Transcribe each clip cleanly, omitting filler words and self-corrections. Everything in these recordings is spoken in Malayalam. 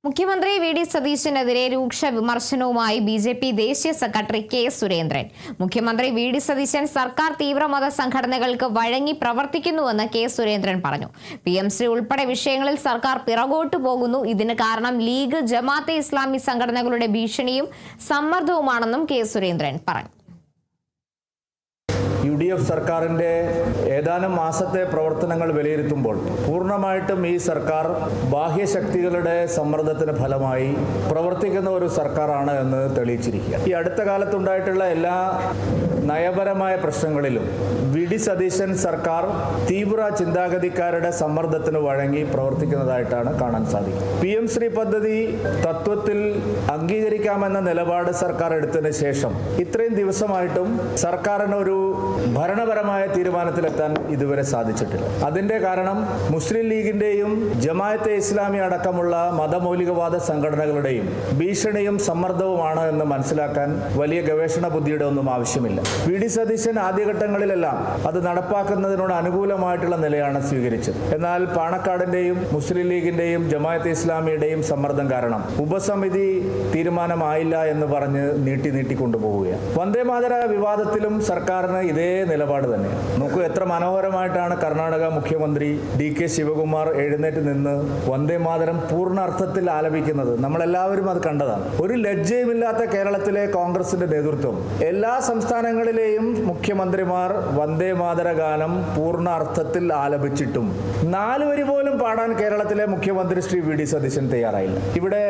മുഖ്യമന്ത്രി വി ഡി സതീശനെതിരെ രൂക്ഷ വിമർശനവുമായി ബി.ജെ.പി. ദേശീയ സെക്രട്ടറി കെ സുരേന്ദ്രൻ. മുഖ്യമന്ത്രി വി ഡി സതീശൻ സർക്കാർ തീവ്രമത സംഘടനകൾക്ക് വഴങ്ങി പ്രവർത്തിക്കുന്നുവെന്ന് കെ സുരേന്ദ്രൻ പറഞ്ഞു. PMC ഉൾപ്പെടെ വിഷയങ്ങളിൽ സർക്കാർ പിറകോട്ടു പോകുന്നു. ഇതിന് കാരണം ലീഗ്, ജമാഅത്തെ ഇസ്ലാമി സംഘടനകളുടെ ഭീഷണിയും സമ്മർദ്ദവുമാണെന്നും കെ സുരേന്ദ്രൻ പറഞ്ഞു. UDF സർക്കാരിൻ്റെ ഏതാനും മാസത്തെ പ്രവർത്തനങ്ങൾ വിലയിരുത്തുമ്പോൾ പൂർണ്ണമായിട്ടും ഈ സർക്കാർ ബാഹ്യശക്തികളുടെ സമ്മർദ്ദത്തിന് ഫലമായി പ്രവർത്തിക്കുന്ന ഒരു സർക്കാരാണ് എന്ന് തെളിയിച്ചിരിക്കുക. ഈ അടുത്ത കാലത്തുണ്ടായിട്ടുള്ള എല്ലാ നയപരമായ പ്രശ്നങ്ങളിലും വി ഡി സതീശൻ സർക്കാർ തീവ്ര ചിന്താഗതിക്കാരുടെ സമ്മർദ്ദത്തിന് വഴങ്ങി പ്രവർത്തിക്കുന്നതായിട്ടാണ് കാണാൻ സാധിക്കുന്നത്. PM-ശ്രീ പദ്ധതി തത്വത്തിൽ അംഗീകരിക്കാമെന്ന നിലപാട് സർക്കാർ എടുത്തതിന് ശേഷം ഇത്രയും ദിവസമായിട്ടും സർക്കാരിന് ഒരു ഭരണപരമായ തീരുമാനത്തിലെത്താൻ ഇതുവരെ സാധിച്ചിട്ടില്ല. അതിന്റെ കാരണം മുസ്ലിം ലീഗിന്റെയും ജമാഅത്തെ ഇസ്ലാമി അടക്കമുള്ള മതമൗലികവാദ സംഘടനകളുടെയും ഭീഷണിയും സമ്മർദ്ദവുമാണ് എന്ന് മനസ്സിലാക്കാൻ വലിയ ഗവേഷണ ബുദ്ധിയുടെ ഒന്നും ആവശ്യമില്ല. വി ഡി സതീശൻ ആദ്യഘട്ടങ്ങളിലെല്ലാം അത് നടപ്പാക്കുന്നതിനോട് അനുകൂലമായിട്ടുള്ള നിലയാണ് സ്വീകരിച്ചത്. എന്നാൽ പാണക്കാടിന്റെയും മുസ്ലിം ലീഗിന്റെയും ജമാഅത്തെ ഇസ്ലാമിയുടെയും സമ്മർദ്ദം കാരണം ഉപസമിതി തീരുമാനമായില്ല എന്ന് പറഞ്ഞ് നീട്ടി കൊണ്ടുപോവുകയാണ്. വന്ദേമാതര വിവാദത്തിലും സർക്കാരിന് ഇതേ നിലപാട് തന്നെയാണ്. നോക്കൂ, എത്ര മനോഹരമായിട്ടാണ് കർണാടക മുഖ്യമന്ത്രി DK ശിവകുമാർ എഴുന്നേറ്റ് നിന്ന് വന്ദേമാതരം പൂർണ്ണ അർത്ഥത്തിൽ ആലപിക്കുന്നത്. നമ്മളെല്ലാവരും അത് കണ്ടതാണ്. ഒരു ലജ്ജയുമില്ലാത്ത കേരളത്തിലെ കോൺഗ്രസിന്റെ നേതൃത്വം എല്ലാ സംസ്ഥാനങ്ങളിലെയും മുഖ്യമന്ത്രിമാർ വന്ദേമാതര ഗാനം പൂർണ്ണ അർത്ഥത്തിൽ ആലപിച്ചിട്ടും 4 വരി പോലും പാടാൻ കേരളത്തിലെ മുഖ്യമന്ത്രി ശ്രീ വി ഡി സതീശൻ തയ്യാറായില്ല. ഇവിടെ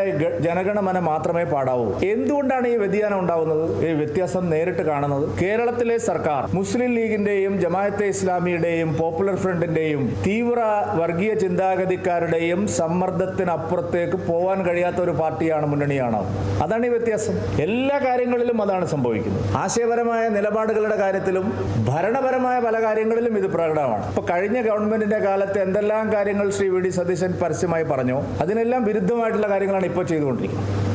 ജനഗണമന മാത്രമേ പാടാവൂ. എന്തുകൊണ്ടാണ് ഈ വ്യതിയാനം ഉണ്ടാവുന്നത്? ഈ വ്യത്യാസം നേരിട്ട് കാണുന്നത് കേരളത്തിലെ സർക്കാർ മുസ്ലിം ലീഗിന്റെയും ജമാഅത്തെ ഇസ്ലാമിയുടെയും പോപ്പുലർ ഫ്രണ്ടിന്റെയും തീവ്ര വർഗീയ ചിന്താഗതിക്കാരുടെയും സമ്മർദ്ദത്തിനപ്പുറത്തേക്ക് പോവാൻ കഴിയാത്ത ഒരു പാർട്ടിയാണ്, മുന്നണിയാണ്. അതാണ് ഈ വ്യത്യാസം. എല്ലാ കാര്യങ്ങളിലും അതാണ് സംഭവിക്കുന്നത്. ആശയപരമായ നിലപാടുകളുടെ കാര്യത്തിലും ഭരണപരമായ പല കാര്യങ്ങളിലും ഇത് പ്രകടമാണ്. ഇപ്പൊ കഴിഞ്ഞ ഗവൺമെന്റിന്റെ കാലത്ത് എന്തെല്ലാം കാര്യങ്ങൾ ശ്രീ വി ഡി സതീശൻ പരസ്യമായി പറഞ്ഞോ അതിനെല്ലാം വിരുദ്ധമായിട്ടുള്ള കാര്യങ്ങളാണ് ഇപ്പോൾ ചെയ്തുകൊണ്ടിരിക്കുന്നത്.